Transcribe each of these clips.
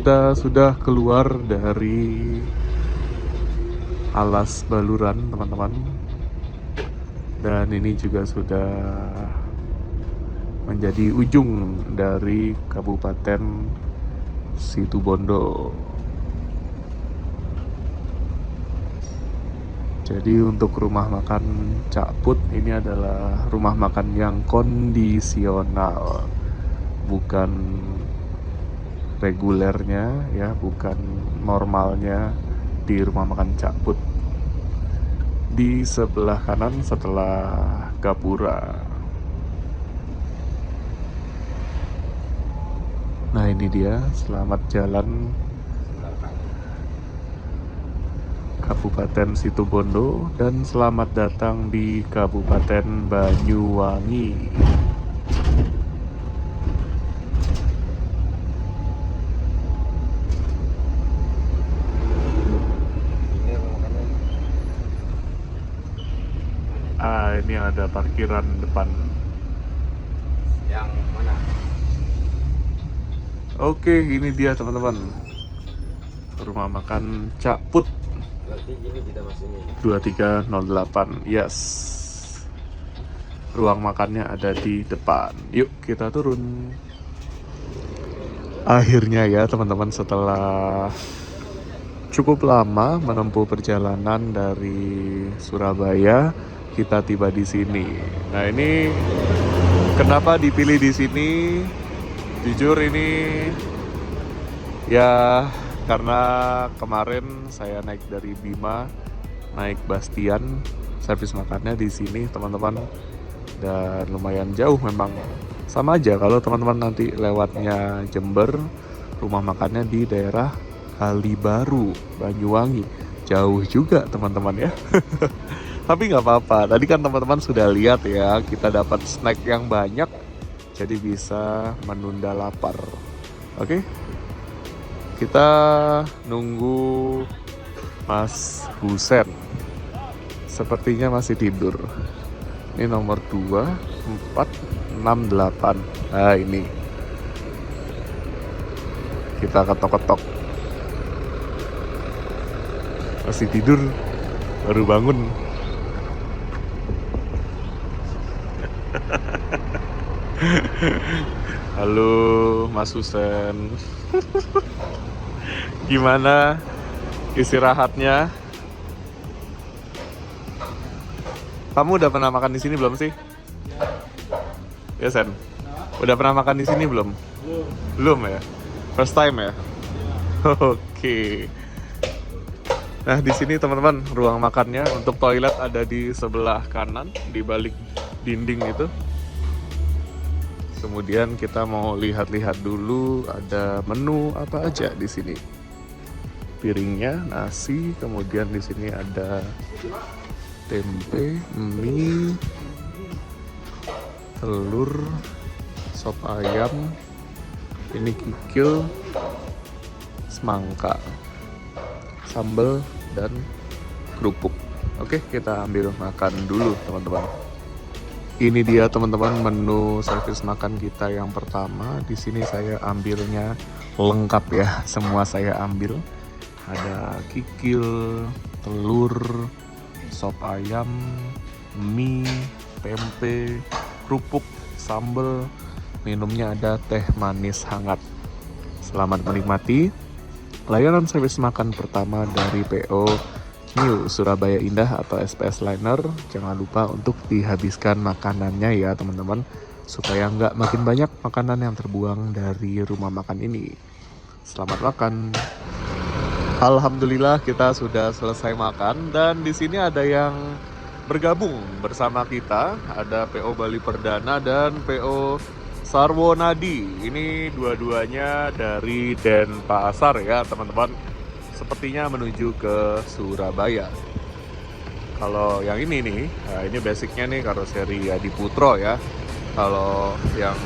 kita sudah keluar dari Alas Baluran, teman-teman. Dan ini juga sudah menjadi ujung dari Kabupaten Situbondo. Jadi untuk rumah makan Cak Put ini adalah rumah makan yang kondisional, bukan regulernya ya, bukan normalnya di rumah makan Cak Put. Di sebelah kanan setelah Gapura. Nah ini dia, selamat jalan Kabupaten Situbondo dan selamat datang di Kabupaten Banyuwangi. Ini ada parkiran depan. Yang mana? Oke, ini dia teman-teman. Rumah makan Cak Put. Berarti ini kita masuk ini. 2308. Yes. Ruang makannya ada di depan. Yuk kita turun. Akhirnya ya teman-teman, setelah cukup lama menempuh perjalanan dari Surabaya, kita tiba di sini. Nah ini kenapa dipilih di sini? Jujur ini ya karena kemarin saya naik dari Bima, naik Bastian, servis makannya di sini teman-teman, dan lumayan jauh memang. Sama aja kalau teman-teman nanti lewatnya Jember, rumah makannya di daerah Kalibaru, Banyuwangi, jauh juga teman-teman ya. Tapi nggak apa-apa, tadi kan teman-teman sudah lihat ya, kita dapat snack yang banyak, jadi bisa menunda lapar. Oke? Kita nunggu Mas Husen. Sepertinya masih tidur. Ini nomor 2, 4, 6, 8. Nah ini. Kita ketok-ketok. Masih tidur, baru bangun. Halo Mas Husen. Gimana istirahatnya? Kamu udah pernah makan di sini belum sih? Ya Sen. Udah pernah makan di sini belum? Belum ya? First time ya? Oke. Nah di sini teman-teman, ruang makannya untuk toilet ada di sebelah kanan, di balik dinding itu. Kemudian kita mau lihat-lihat dulu ada menu apa aja di sini. Piringnya nasi, kemudian di sini ada tempe, mie, telur, sop ayam, ini kikil, semangka, sambal, dan kerupuk. Oke, kita ambil makan dulu teman-teman. Ini dia teman-teman menu servis makan kita yang pertama. Di sini saya ambilnya lengkap ya, semua saya ambil. Ada kikil, telur, sop ayam, mie, tempe, kerupuk, sambal. Minumnya ada teh manis hangat. Selamat menikmati layanan servis makan pertama dari PO New Surabaya Indah atau SPS Liner. Jangan lupa untuk dihabiskan makanannya ya teman-teman, supaya nggak makin banyak makanan yang terbuang dari rumah makan ini. Selamat makan. Alhamdulillah kita sudah selesai makan, dan di sini ada yang bergabung bersama kita. Ada PO Bali Perdana dan PO Sarwonadi. Ini dua-duanya dari Denpasar ya teman-teman. Sepertinya menuju ke Surabaya. Kalau yang ini nih, nah ini basicnya nih karoseri Adiputro ya. Kalau yang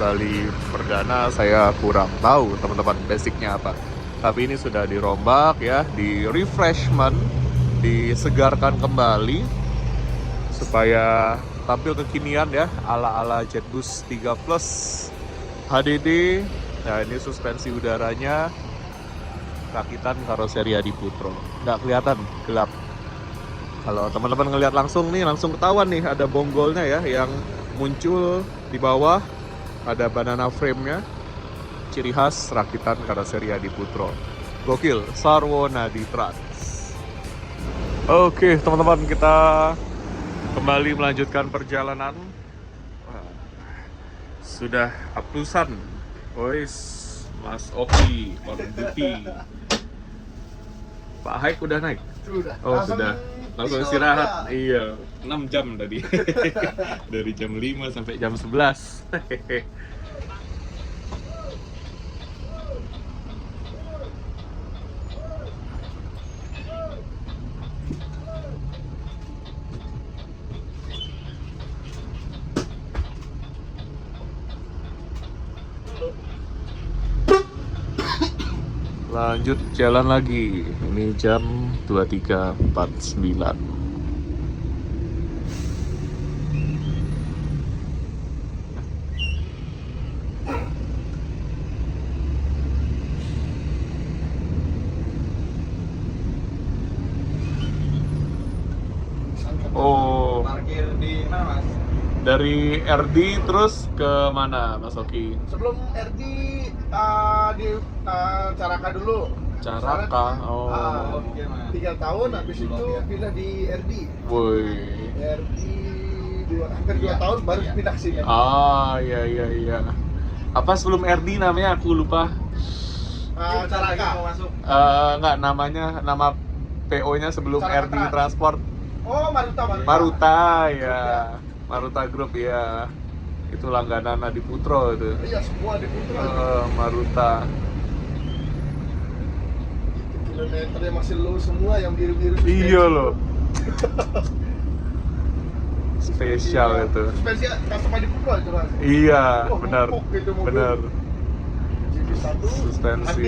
Bali Perdana saya kurang tahu teman-teman basicnya apa. Tapi ini sudah dirombak ya, di refreshment, disegarkan kembali supaya tampil kekinian ya, ala-ala Jetbus 3 Plus HDD. Nah ini suspensi udaranya rakitan karoseri Adi Putro. Nggak kelihatan, gelap. Kalau teman-teman ngelihat langsung nih, langsung ketahuan nih ada bonggolnya ya yang muncul di bawah. Ada banana frame-nya. Ciri khas rakitan karoseri Adi Putro. Gokil, Sarwo Nadi Trans. Oke, teman-teman, kita kembali melanjutkan perjalanan. Wah, sudah aplusan. Boys, Mas Oki on duty. Pak Haik udah naik? Sudah. Oh, sudah. Langsung istirahat. Iya, 6 jam tadi. Dari jam 5 sampai jam 11. Lanjut jalan lagi. Ini jam 23.49. Oh, Parkir di mana mas? dari RD terus ke mana, Mas Oki? Sebelum RD di Caraka dulu. Caraka. Oh. Oke mas. 3 tahun, habis itu pindah di RD. Woi. RD hampir 2 tahun baru pindah ke sini. Ah, iya iya iya. Apa sebelum RD namanya aku lupa. Caraka. Mau masuk. Enggak, nama PO-nya sebelum Caraka RD Trans. Transport. Oh, Maruta. Maruta ya. Maruta Group ya. Itu langganan Adi Putro itu. Iya, semua di Putra. Maruta. Kilometernya masih low semua, yang biru-biru. Iya loh. Spesial itu. Spesial custom di Putra itu mas. Iya, Wah, benar. empuk gitu mobil. Benar. GP1 Suspensi. HD.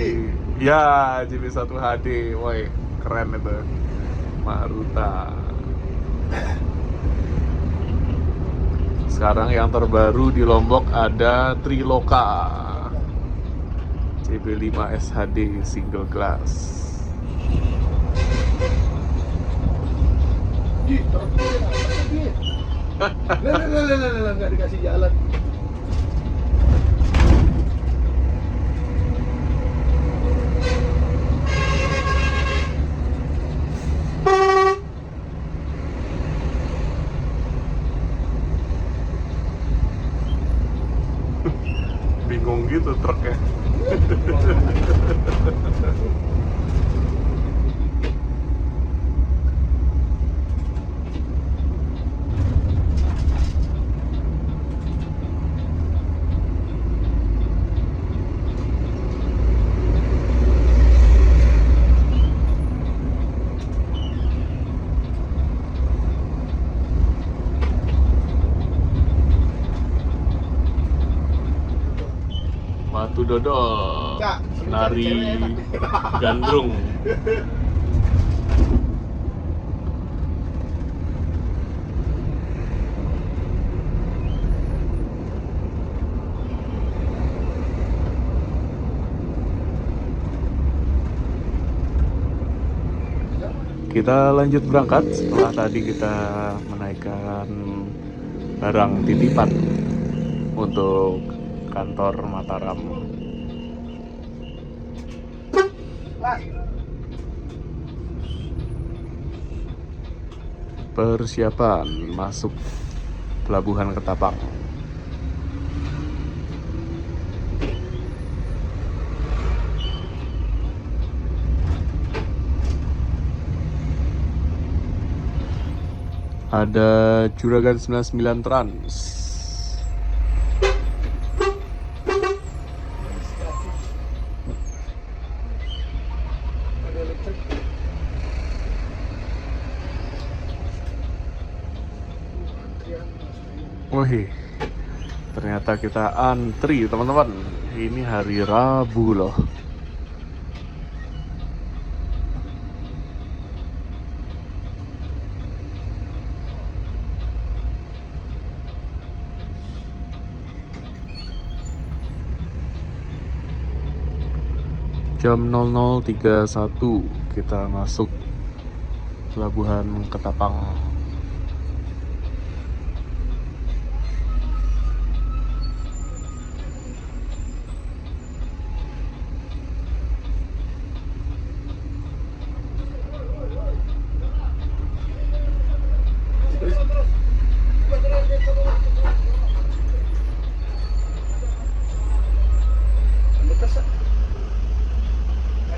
Ya, GP1 HD. Woi, keren itu. Maruta. Sekarang yang terbaru di Lombok ada Triloka CB5 SHD single glass. Ih, terus nggak dikasih jalan. Bingung gitu truknya. Batu dodol, Kak, nari cewek enak. gandrung. Kita lanjut berangkat setelah tadi kita menaikkan barang titipan untuk kantor Mataram. Mas, Persiapan masuk Pelabuhan Ketapang. Ada Juragan 99 Trans. ada elektrik. Wih, ternyata kita antri teman-teman. Ini hari Rabu loh. Jam 00.31 kita masuk Pelabuhan Ketapang.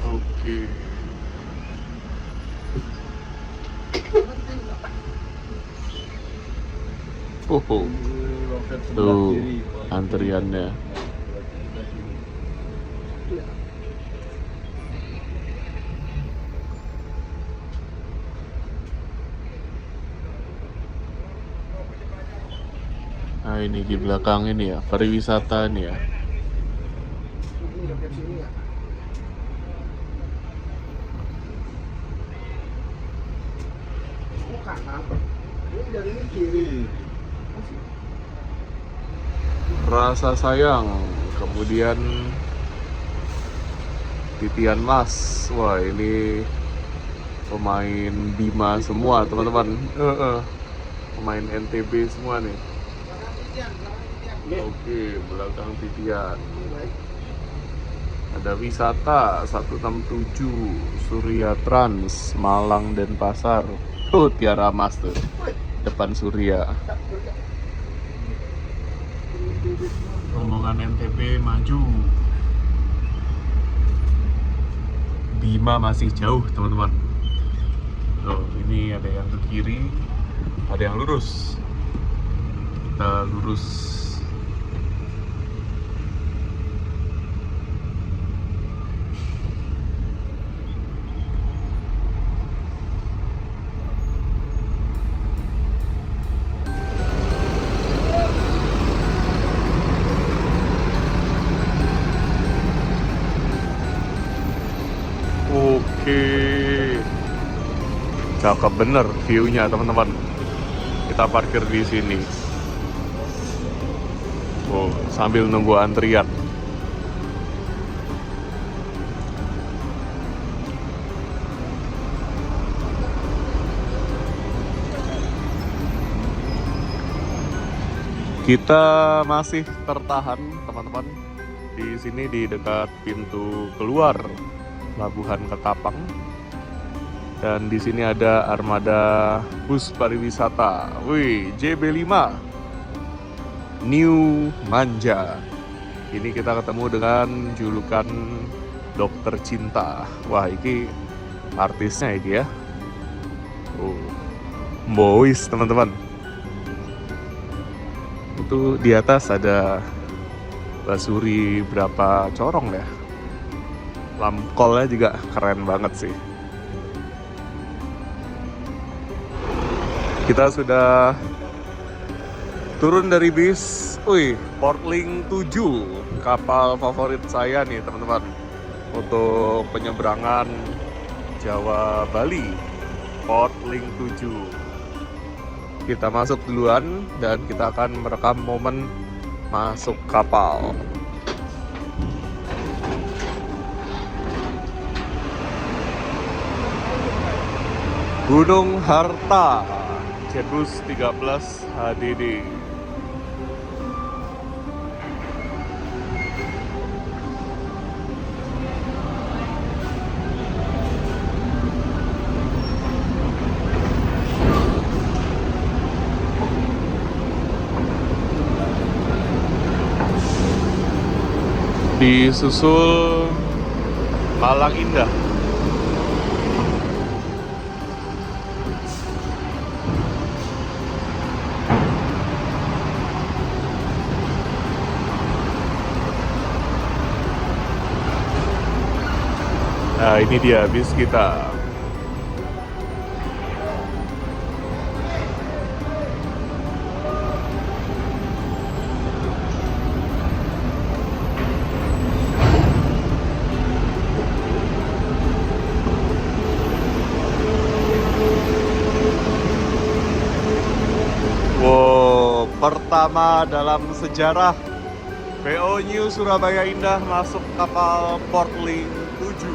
Oke. Oh, tuh antriannya. Nah ini di belakang ini ya, pariwisata nih ya. Rasa sayang, kemudian titian mas. Wah ini pemain Bima semua teman-teman. Pemain NTB semua nih. Oke, belakang titian. Ada wisata 167 Surya Trans Malang Denpasar. Oh, Tiara Mas tuh depan Surya. Rombongan NTB maju. Bima masih jauh teman-teman. Oh, ini ada yang ke kiri, ada yang lurus. Kita lurus. Oke, cakep bener view-nya teman-teman. Kita parkir di sini. Oh, sambil nunggu antrian. Kita masih tertahan teman-teman di sini di dekat pintu keluar Pelabuhan Ketapang. Dan di sini ada armada bus pariwisata. Wih, JB5 New Manja. Ini kita ketemu dengan julukan Dokter Cinta. Wah, ini artisnya ini ya. Oh, boys teman-teman. Itu di atas ada basuri berapa corong ya. Lamkolnya juga keren banget sih. Kita sudah turun dari bis. Wih, Portlink 7, kapal favorit saya nih teman-teman untuk penyeberangan Jawa Bali. Portlink 7. Kita masuk duluan dan kita akan merekam momen masuk kapal. Gunung Harta, Jetbus 13 HDD. Disusul Malang Indah. Nah, ini dia bis kita. Wow, pertama dalam sejarah PO New Surabaya Indah masuk kapal Portlink 7.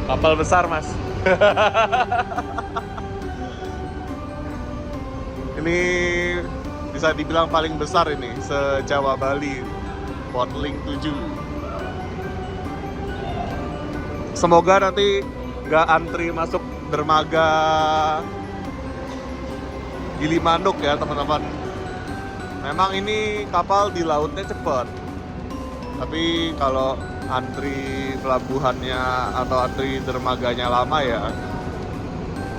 Kapal besar, Mas. Ini bisa dibilang paling besar ini se-Jawa Bali. Bottling 7. Semoga nanti nggak antri masuk dermaga Gilimanuk ya teman-teman. Memang ini kapal di lautnya cepat, tapi kalau antri pelabuhannya atau antri dermaganya lama ya,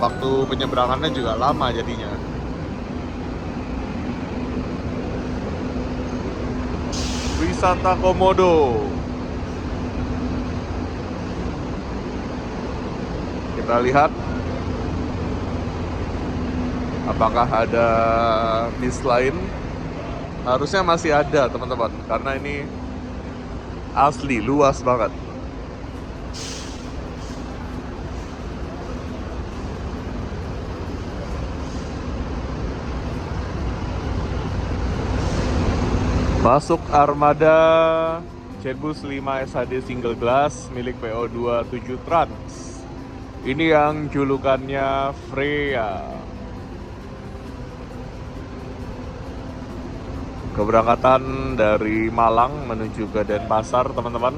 waktu penyeberangannya juga lama jadinya. Wisata Komodo. Kita lihat apakah ada bis lain. Harusnya masih ada teman-teman, karena ini asli luas banget. Masuk armada Jetbus 5 SHD single glass milik PO27 Trans. Ini yang julukannya Freya. Keberangkatan dari Malang menuju ke Denpasar, teman-teman.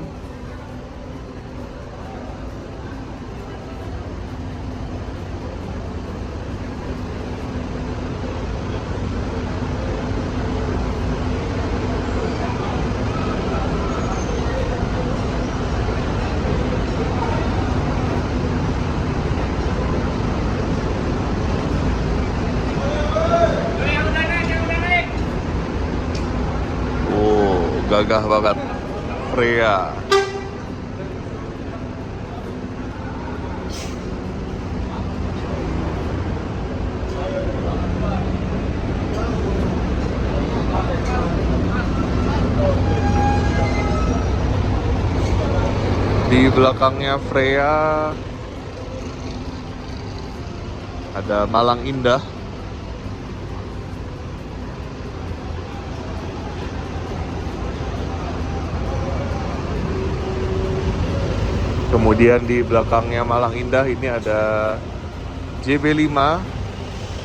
Gagah banget Freya. Di belakangnya Freya ada Malang Indah. Kemudian di belakangnya Malang Indah ini ada JB5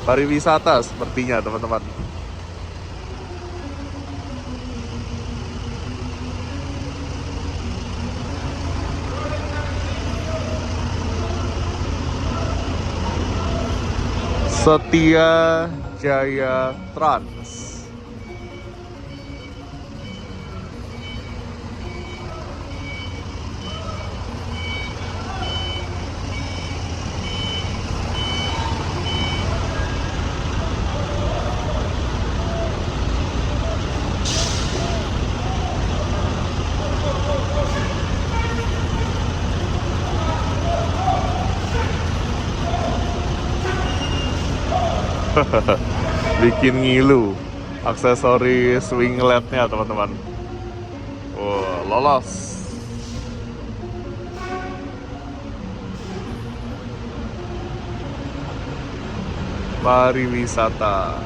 pariwisata sepertinya teman-teman. Setia Jaya Trans. Bikin ngilu aksesoris wingletnya teman-teman. Wah, lolos. Pariwisata.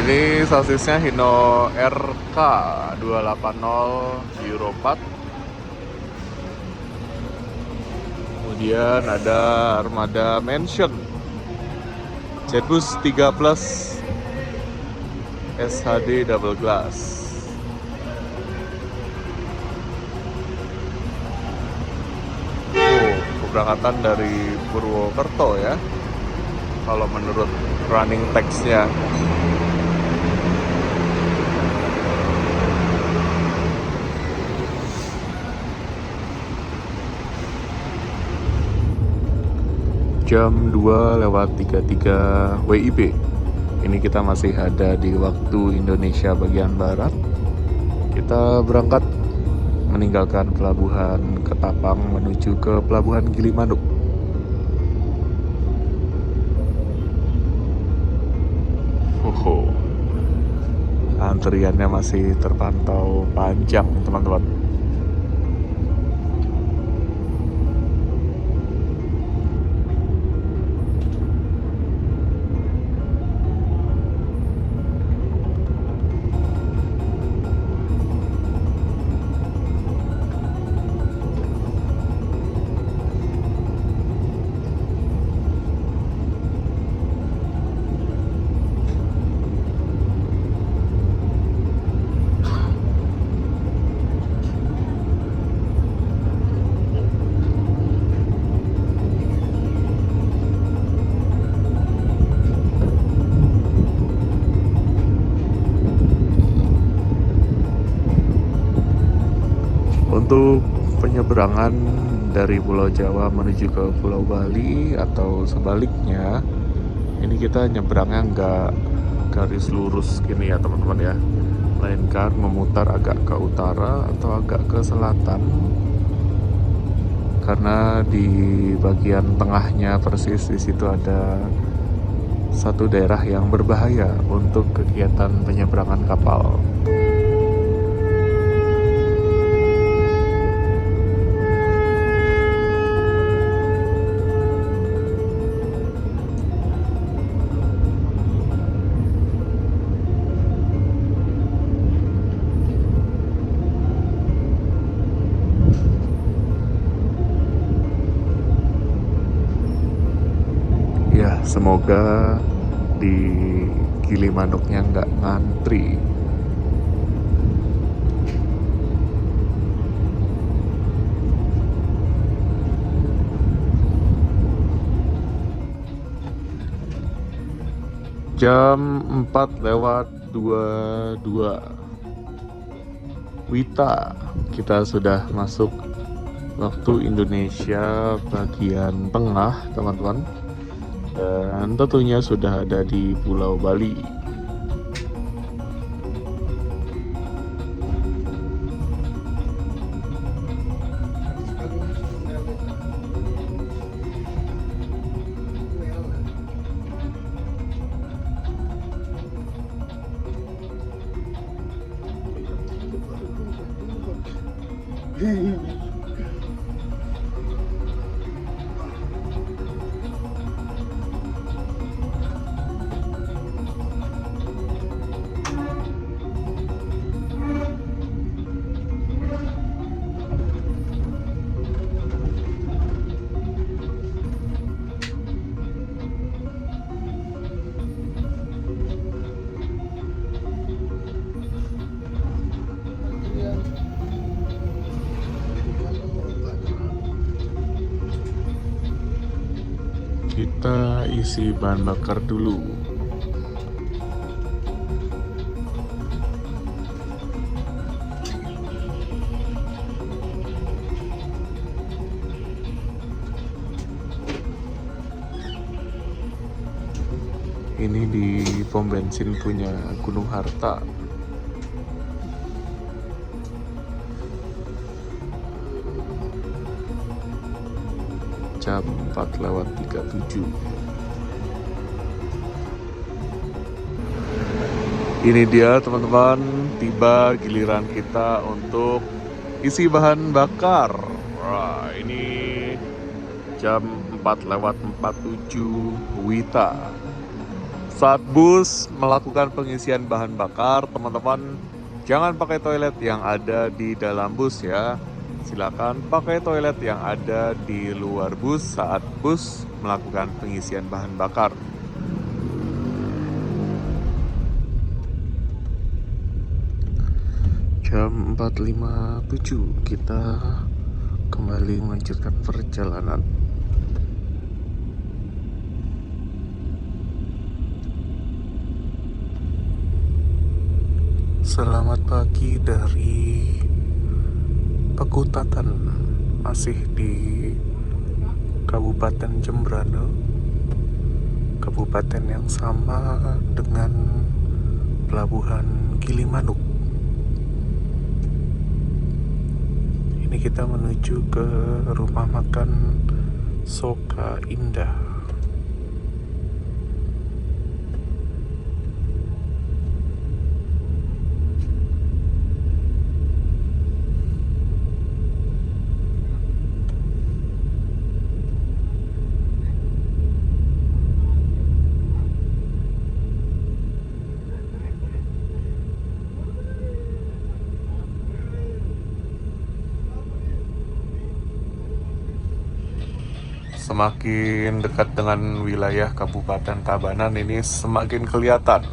Ini sosisnya Hino RK 280 Euro 4. Kemudian ada armada Mansion Jetbus 3 Plus SHD double glass. Keberangkatan dari Purwokerto ya, kalau menurut running text-nya. Jam 2:33 WIB. Ini kita masih ada di waktu Indonesia bagian Barat. Kita berangkat meninggalkan pelabuhan Ketapang menuju ke pelabuhan Gilimanuk. antriannya masih terpantau panjang teman-teman. Untuk penyeberangan dari Pulau Jawa menuju ke Pulau Bali atau sebaliknya, ini kita nyebrangnya nggak garis lurus gini ya teman-teman ya, melainkan memutar agak ke utara atau agak ke selatan, karena di bagian tengahnya persis di situ ada satu daerah yang berbahaya untuk kegiatan penyeberangan kapal. Ya, semoga di Gilimanuknya nggak ngantri. Jam 4:22 Wita, kita sudah masuk waktu Indonesia bagian tengah teman-teman, dan tentunya sudah ada di Pulau Bali. Kita isi bahan bakar dulu. Ini di pom bensin punya Gunung Harta. Jam 4:37. Ini dia teman-teman, tiba giliran kita untuk isi bahan bakar. Wah, ini jam 4:47 Wita. Saat bus melakukan pengisian bahan bakar, teman-teman jangan pakai toilet yang ada di dalam bus ya. Silakan pakai toilet yang ada di luar bus saat bus melakukan pengisian bahan bakar. Jam 4:57 kita kembali melanjutkan perjalanan. Selamat pagi dari Pekutatan, masih di Kabupaten Jembrana, kabupaten yang sama dengan Pelabuhan Gilimanuk. Ini kita menuju ke rumah makan Soka Indah. Semakin dekat dengan wilayah Kabupaten Tabanan ini semakin kelihatan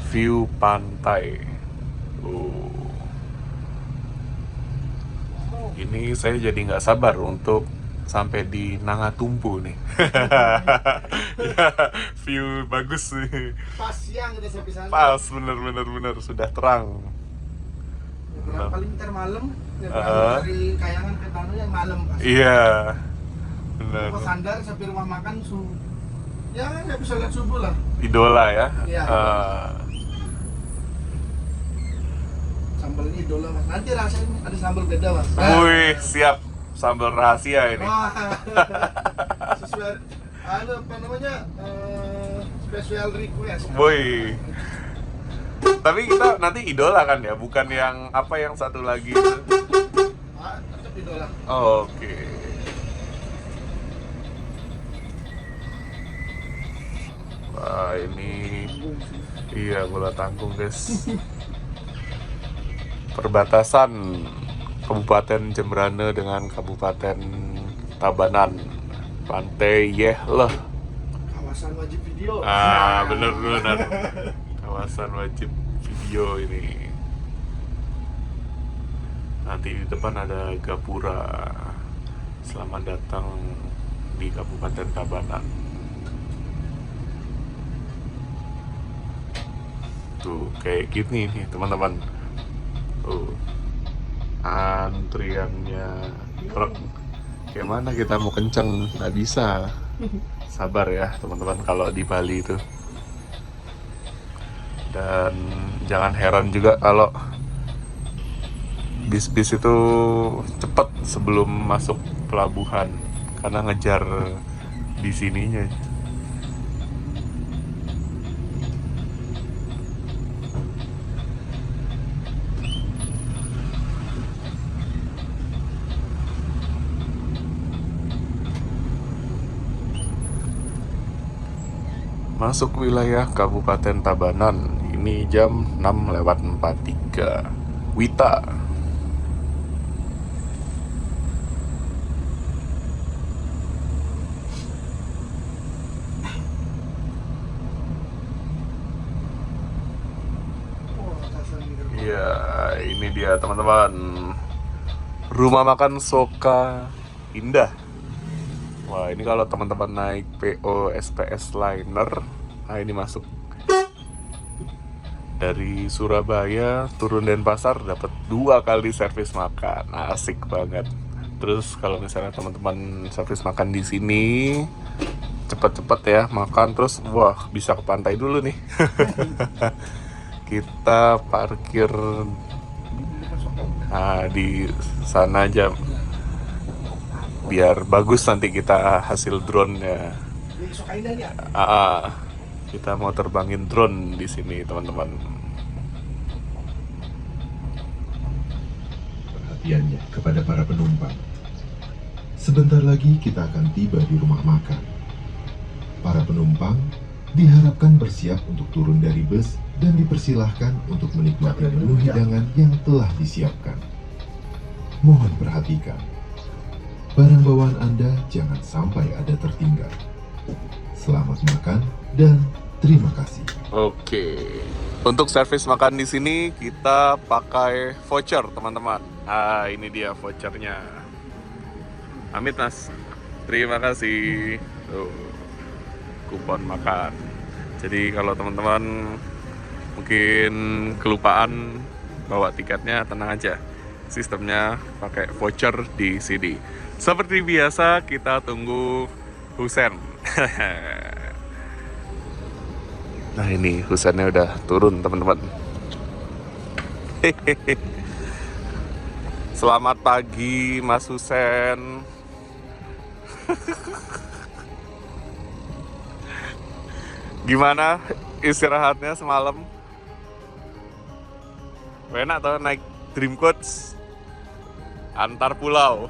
view pantai. Ini saya jadi nggak sabar untuk sampai di Nangatumpu nih. Ya, view bagus nih. Pas siang kita sampai sana. Pas, bener sudah terang. Paling ntar malam, dari Kayangan ke Tanu yang malam pas. Iya, bener. Pas sandar sampai rumah makan ya nggak bisa lihat subuh lah. Idola ya. Iya. Sambalnya idola mas. Nanti rasain ada sambal beda mas. Wih, siap. Sambal rahasia ini. Wah, sesuai apa namanya special request. Woi. Tapi kita nanti idola kan ya, bukan yang apa yang satu lagi itu. Tetap idola. Oke. Wah, ini iya bola tanggung guys. Perbatasan Kabupaten Jembrane dengan Kabupaten Tabanan, Pantai Yehleh. Kawasan wajib video. Bener. Kawasan wajib video ini. Nanti di depan ada gapura. Selamat datang di Kabupaten Tabanan. Tuh kayak gini nih teman-teman. Antriannya truk. Kayak mana kita mau kenceng, nggak bisa. Sabar ya teman-teman kalau di Bali itu. Dan jangan heran juga kalau bis-bis itu cepat sebelum masuk pelabuhan karena ngejar di sininya. Masuk wilayah Kabupaten Tabanan. Ini jam 6:43. Wita. Ya, ini dia teman-teman. Rumah makan Soka Indah. Wah, ini kalau teman-teman naik PO SPS Liner, nah ini masuk dari Surabaya turun Denpasar dapat 2 kali servis makan, asik banget. Terus kalau misalnya teman-teman servis makan di sini, cepet-cepet ya makan terus, wah bisa ke pantai dulu nih. Kita parkir di sana aja. Biar bagus nanti kita hasil drone-nya. Kita mau terbangin drone di sini teman-teman. Perhatiannya kepada para penumpang. Sebentar lagi kita akan tiba di rumah makan. Para penumpang diharapkan bersiap untuk turun dari bus dan dipersilahkan untuk menikmati menu hidangan yang telah disiapkan. Mohon perhatikan. Barang bawaan Anda jangan sampai ada tertinggal. Selamat makan dan terima kasih. Oke. Untuk servis makan di sini kita pakai voucher, teman-teman. Ini dia vouchernya. Amit Mas. Terima kasih. Tuh. Kupon makan. Jadi kalau teman-teman mungkin kelupaan bawa tiketnya, tenang aja. Sistemnya pakai voucher di sini. Seperti biasa kita tunggu Husen. Nah ini Husennya udah turun teman-teman. Selamat pagi Mas Husen. Gimana istirahatnya semalam? Enak tuh naik Dream Coach antar pulau.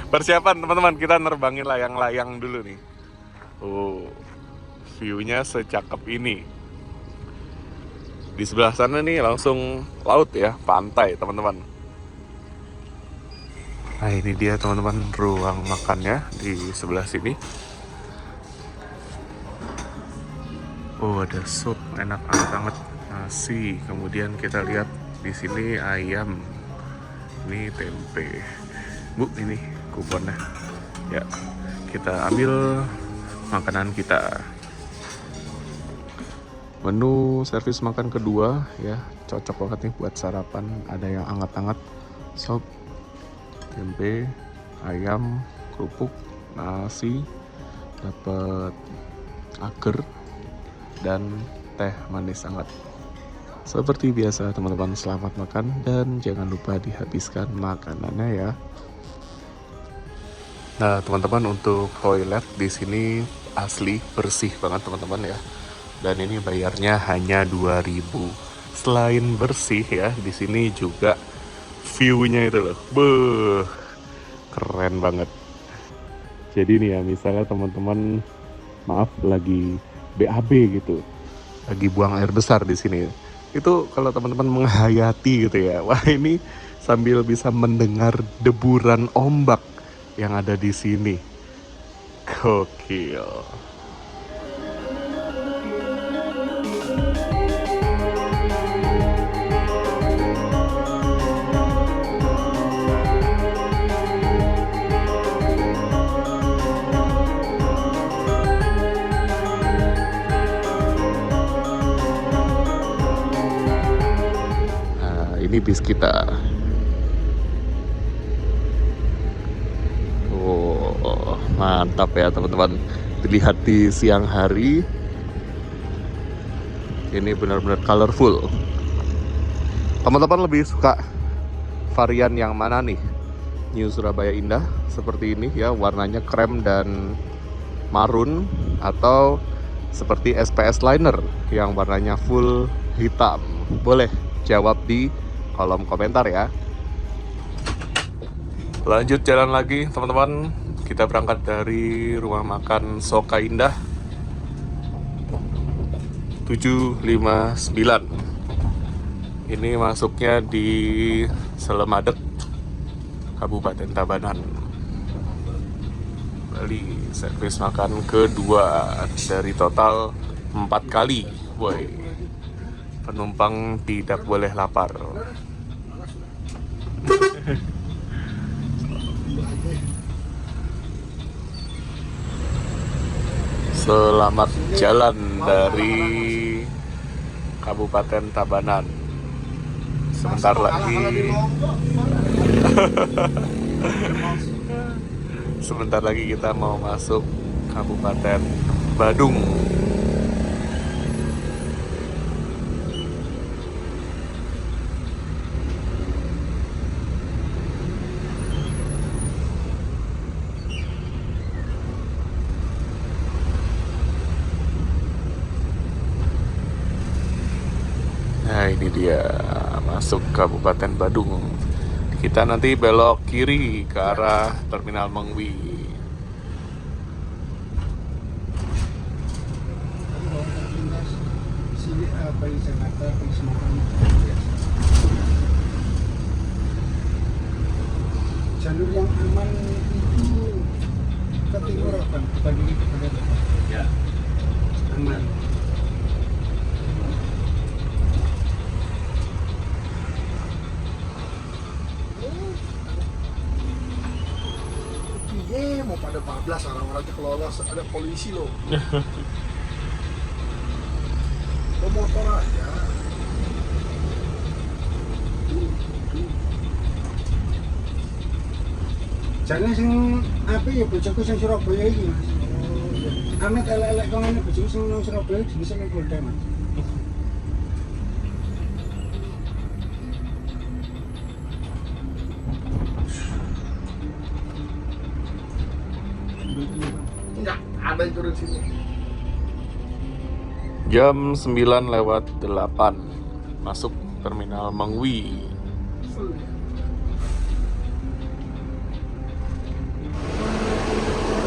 Persiapan teman-teman, kita nerbangin layang-layang dulu nih. View-nya secakep ini. Di sebelah sana nih langsung laut ya, pantai teman-teman. Nah ini dia teman-teman ruang makannya di sebelah sini. Oh ada sup enak banget, nasi. Kemudian kita lihat di sini ayam. Ini tempe. Bu ini kuponnya. Ya kita ambil makanan kita. Menu servis makan kedua ya, cocok banget nih buat sarapan. Ada yang hangat-hangat, sop, tempe, ayam, kerupuk, nasi, dapat agar dan teh manis hangat. Seperti biasa teman-teman, selamat makan dan jangan lupa dihabiskan makanannya ya. Nah teman-teman, untuk toilet di sini asli bersih banget teman-teman ya. Dan ini bayarnya hanya 2.000. Selain bersih ya, di sini juga view-nya itu loh. Beuh, keren banget. Jadi nih ya, misalnya teman-teman maaf lagi BAB gitu, lagi buang air besar di sini. Itu kalau teman-teman menghayati gitu ya. Wah, ini sambil bisa mendengar deburan ombak yang ada di sini. Gokil. Ini bis kita. Oh, mantap ya teman-teman. Dilihat di siang hari, ini benar-benar colorful. Teman-teman lebih suka varian yang mana nih? New Surabaya Indah seperti ini ya, warnanya krem dan marun, atau seperti SPS Liner yang warnanya full hitam? Boleh jawab di kolom komentar ya. Lanjut jalan lagi teman-teman. Kita berangkat dari rumah makan Soka Indah 759. Ini masuknya di Selemadeg, Kabupaten Tabanan, Bali. Servis makan kedua dari total 4 kali. Boy, penumpang tidak boleh lapar. Selamat jalan dari Kabupaten Tabanan. Sebentar lagi sebentar lagi kita mau masuk Kabupaten Badung. Nah ini dia, masuk Kabupaten Badung. Kita nanti belok kiri ke arah Terminal Mengwi. Jalur yang aman itu ke timur kan, bagi ya aman. Mau pada 14 orang-orang kelolos, ada polisi loh. Motor aja. Jangan sing apa ya, bojoku sing Surabaya iki Mas. Amit elek-elek kok ngene, bojoku sing nang Surabaya jenis sing Golda Mas. Enggak, ada yang turun sini. Jam 9:08 masuk Terminal Mengwi.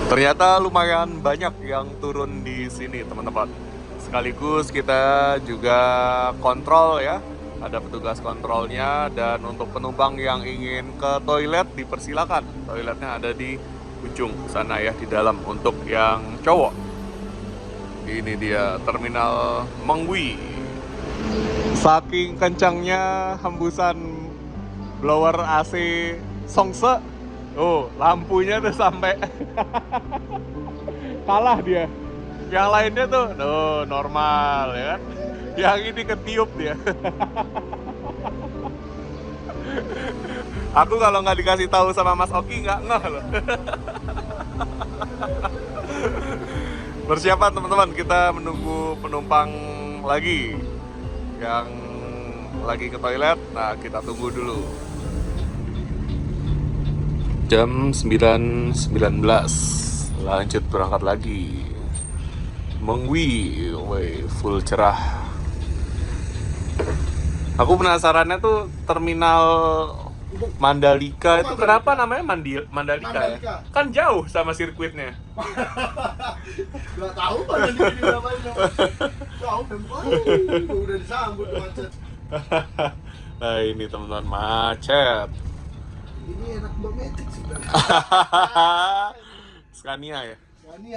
Ternyata lumayan banyak yang turun di sini teman-teman. Sekaligus kita juga kontrol ya ada petugas kontrolnya, dan untuk penumpang yang ingin ke toilet dipersilakan. Toiletnya ada di ujung sana ya, di dalam untuk yang cowok. Ini dia terminal Mengwi. Saking kencangnya hembusan blower AC Songse, lampunya tuh sampai kalah dia. Yang lainnya tuh normal ya kan. Yang ini ketiup dia. Aku kalau nggak dikasih tahu sama Mas Oki nggak ngeh loh. Persiapan teman-teman, kita menunggu penumpang lagi yang lagi ke toilet. Nah, kita tunggu dulu. Jam 9.19 lanjut berangkat lagi. Mengwi, full cerah. Aku penasarannya tuh terminal Mandalika itu kenapa namanya Mandalika ya? Kan jauh sama sirkuitnya. Gak tahu Mandalika di namanya. Jauh dan udah disambut macet. Nah ini teman-teman, macet. Ini enak banget sih. Scania ya? Scania.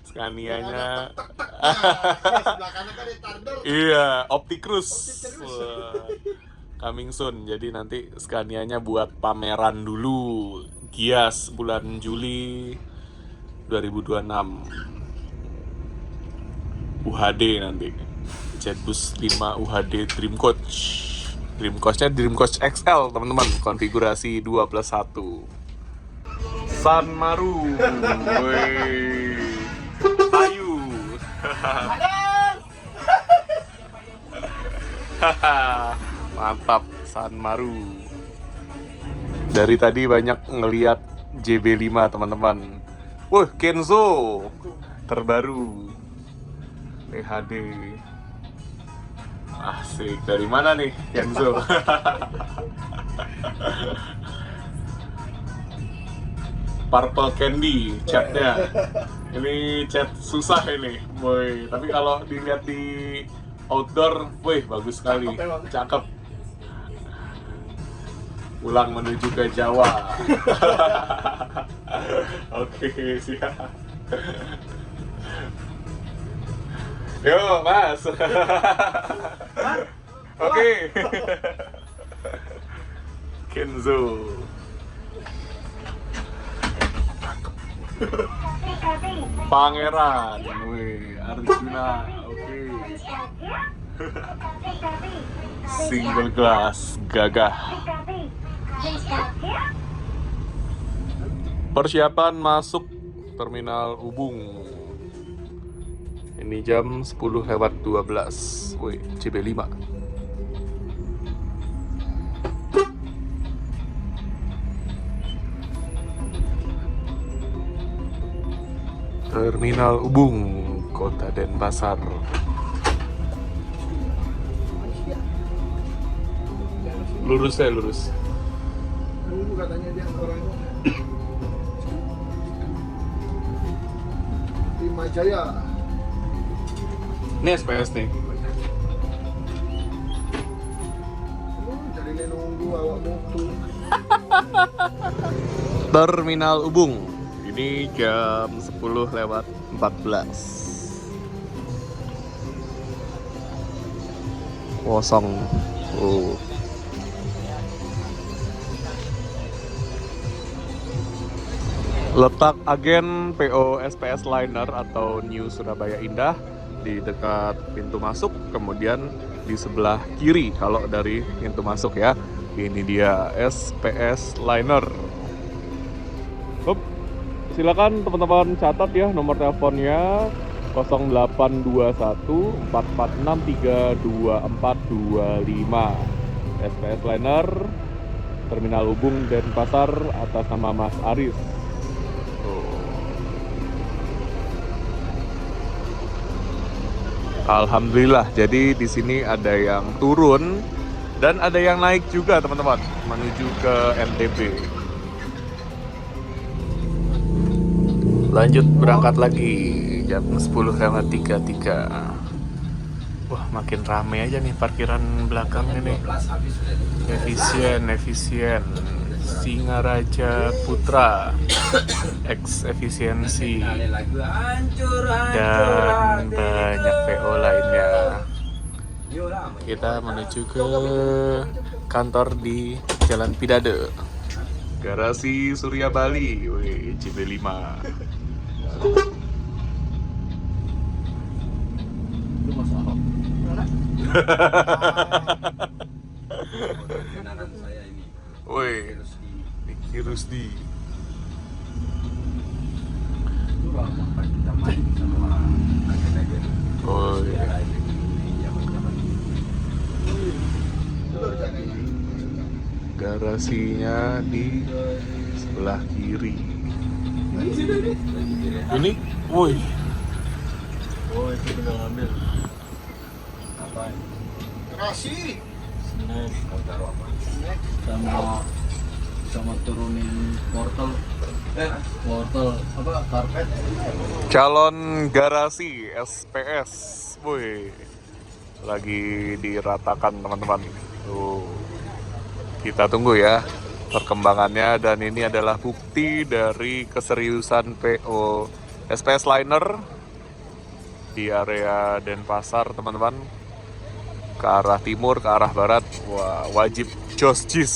Scanianya. Sebelah kanan kan retardor. Iya, Opticruise. Coming soon. Jadi nanti Scanianya buat pameran dulu. Gias bulan Juli 2026. UHD nanti. Jetbus 5 UHD Dream Coach. Dream Coach-nya Dream Coach XL, teman-teman. Konfigurasi 2+1. Sanmaru. Ayu. Mantap, Sanmaru. Dari tadi banyak ngeliat JB5 teman-teman. Wah, Kenzo terbaru PHD. Asik, dari mana nih Kenzo? Purple Candy catnya. Ini cat susah ini, boy. Tapi kalau dilihat di outdoor, wih bagus sekali, cakep. Pulang menuju ke Jawa. Oke, siap. Yo, Mas. Oke. Kenzo. Pangeran, wih, Arjuna, oke. Single glass, gagah. Persiapan masuk terminal Ubung. Ini jam 10:12, wih, CB5. Terminal Ubung, Kota Denpasar. Lurus ya, lurus. Dulu katanya dia orangnya. Lima Jaya. Ini SPS nih. Jadi nunggu awak motor. Terminal Ubung. Ini jam 10:14. Kosong. Letak agen PO SPS Liner atau New Surabaya Indah di dekat pintu masuk, kemudian di sebelah kiri kalau dari pintu masuk ya. Ini dia SPS Liner. Hup. Silakan teman-teman catat ya nomor teleponnya 0821 446 32425. SPS Liner Terminal Ubung Denpasar atas nama Mas Aris. Alhamdulillah, jadi di sini ada yang turun dan ada yang naik juga teman-teman menuju ke NTB. Lanjut berangkat lagi jam 10:33. Wah, makin rame aja nih parkiran belakang ini. Efisien. Singaraja Putra, X efisiensi, dan banyak PO lainnya. Kita menuju ke kantor di Jalan Pidade. Garasi Surya Bali, wih, CB5. Itu Mas Ahok. Saya ini. Woi, Niki Rusdi. Itu lama pas kita main sama agen-agen. Oh iya. Garasinya di sebelah kiri. Ini, woi. Oh, itu tinggal ngambil. Apa? Terasi. Snack. Mau taruh apa? Sama turunin wortel. Wortel apa? Karpet. Calon garasi SPS, woi. Lagi diratakan teman-teman. Tuh. Kita tunggu ya perkembangannya, dan ini adalah bukti dari keseriusan PO SPS Liner di area Denpasar, teman-teman. Ke arah timur, ke arah barat, wah, wajib jos jis.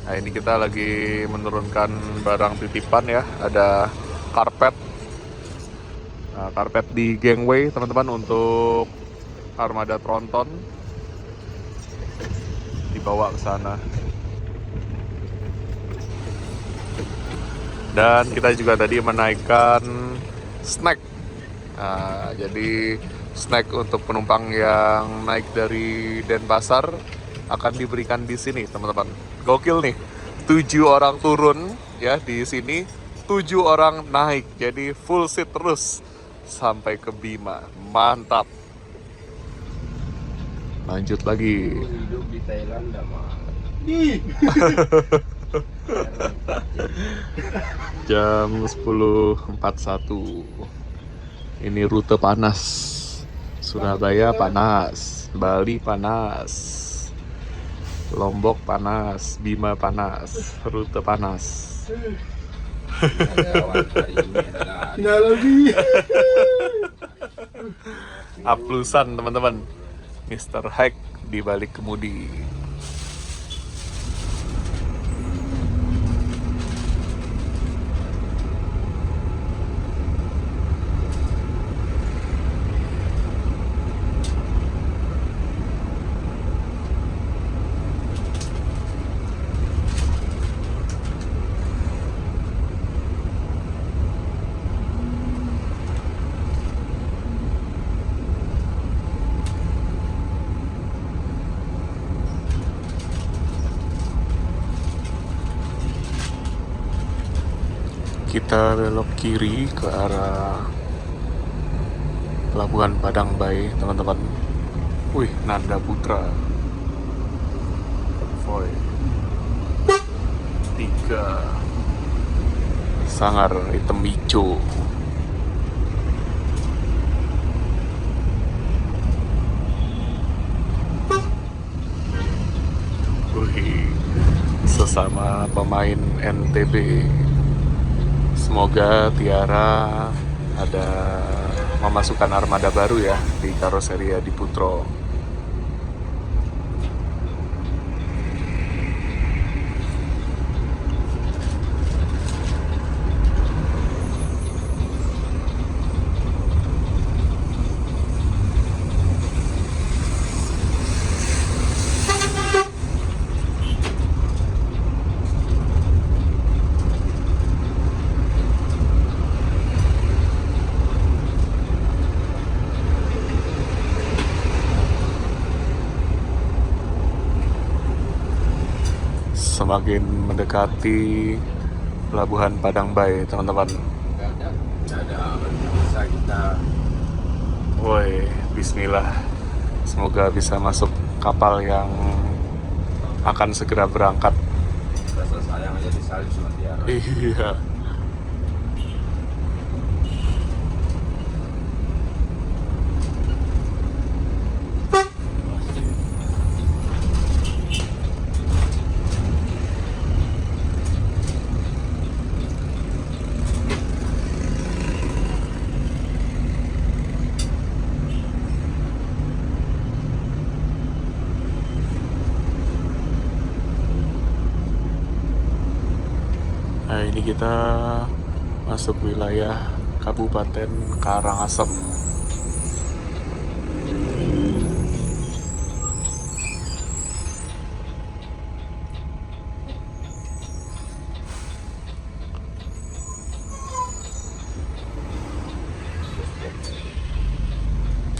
Nah, ini kita lagi menurunkan barang titipan ya, ada karpet. Nah, karpet di gangway, teman-teman, untuk armada tronton. Dibawa ke sana. Dan kita juga tadi menaikkan snack. Nah, jadi snack untuk penumpang yang naik dari Denpasar akan diberikan di sini, teman-teman. Gokil nih. 7 orang turun ya di sini, 7 orang naik. Jadi full seat terus sampai ke Bima. Mantap. Lanjut lagi. Hidup di Thailand mah. Jam 10.41. Ini rute panas. Surabaya panas, Bali panas, Lombok panas, Bima panas, rute panas. Nah lagi. Aplusan teman-teman. Mr. Hack di balik kemudi. Kita belok kiri ke arah Pelabuhan Padang Bay, teman-teman. Wih, Nanda Putra. Voy. 3. Sangar hitam hijau. Wih, sesama pemain NTB. Semoga Tiara ada memasukkan armada baru ya di karoseria di Putro. Semakin mendekati Pelabuhan Padang Bay, teman-teman. Nggak ada bisa kita. Woi, bismillah. Semoga bisa masuk kapal yang akan segera berangkat. Rasa sayang aja disalib sama Tiara. Iya. Nah, ini kita masuk wilayah Kabupaten Karangasem.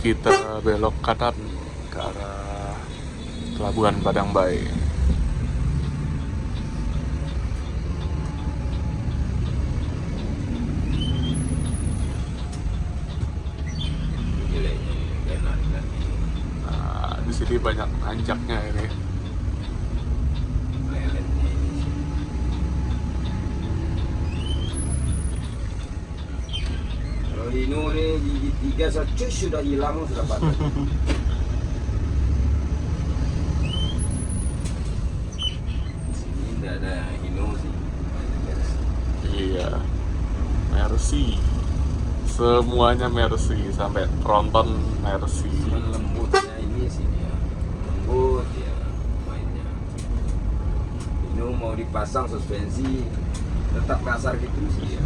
Kita belok kanan ke arah Pelabuhan Padang Bay. Nah, di sini banyak nanjaknya ini. Kalau Hino ini gigi 3 secus sudah hilang sudah patah. Sini tidak ada Hino sih. Iya, Mercy. Semuanya Mercy, sampai tronton Mercy. Cuman lembutnya ini sih dia. Lembut ya mainnya. Hino mau dipasang suspensi tetap kasar gitu sih ya.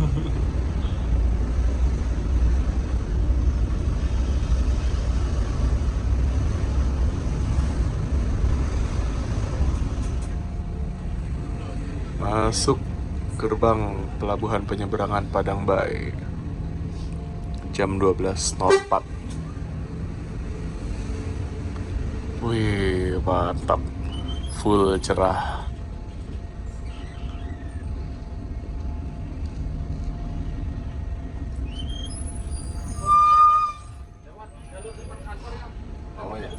Masuk gerbang Pelabuhan Penyeberangan Padang Bay. Jam 12.04. Wih, mantap. Full cerah. Oh ya.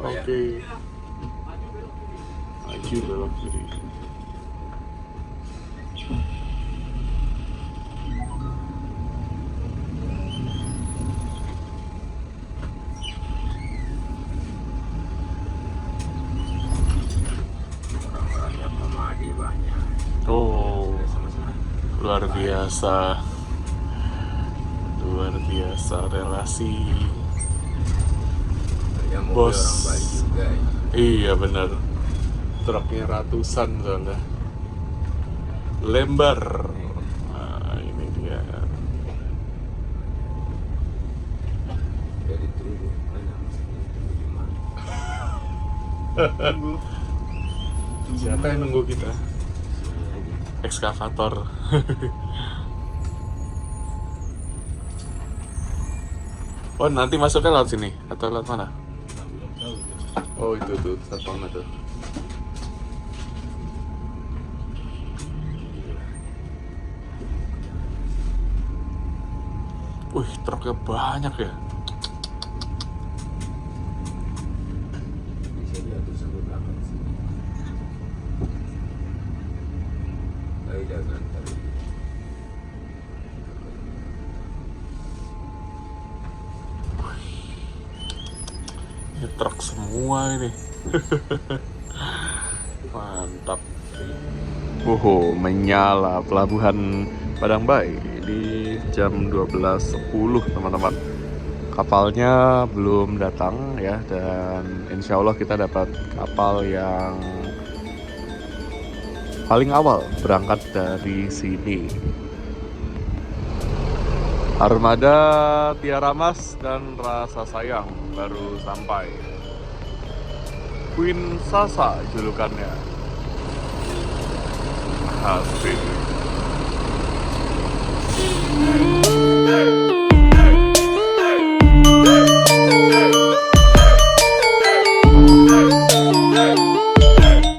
Oke. Maju belok kiri. Orang-orangnya pemadi banyak. Oh, luar biasa. Luar biasa relasi. Yang mau Bos. orang Bali juga ya. Iya benar. Truknya ratusan soalnya. Lembar. Nah, ini dia. Jadi tunggu mana di mana. Siapa yang nunggu kita? Ekskavator. Oh, nanti masuknya lewat sini atau lewat mana? Oh, itu tuh satpamnya tuh. Wih, truknya banyak ya. Bisa diatur sampai belakang sini. Baik jangan tadi. Ini truk semua ini. Mantap. Menyala Pelabuhan Padang Bay di jam 12.10 teman-teman. Kapalnya belum datang ya, dan insya Allah kita dapat kapal yang paling awal berangkat dari sini. Armada Tiara Mas dan Rasa Sayang baru sampai. Queen Sasa julukannya. Asik.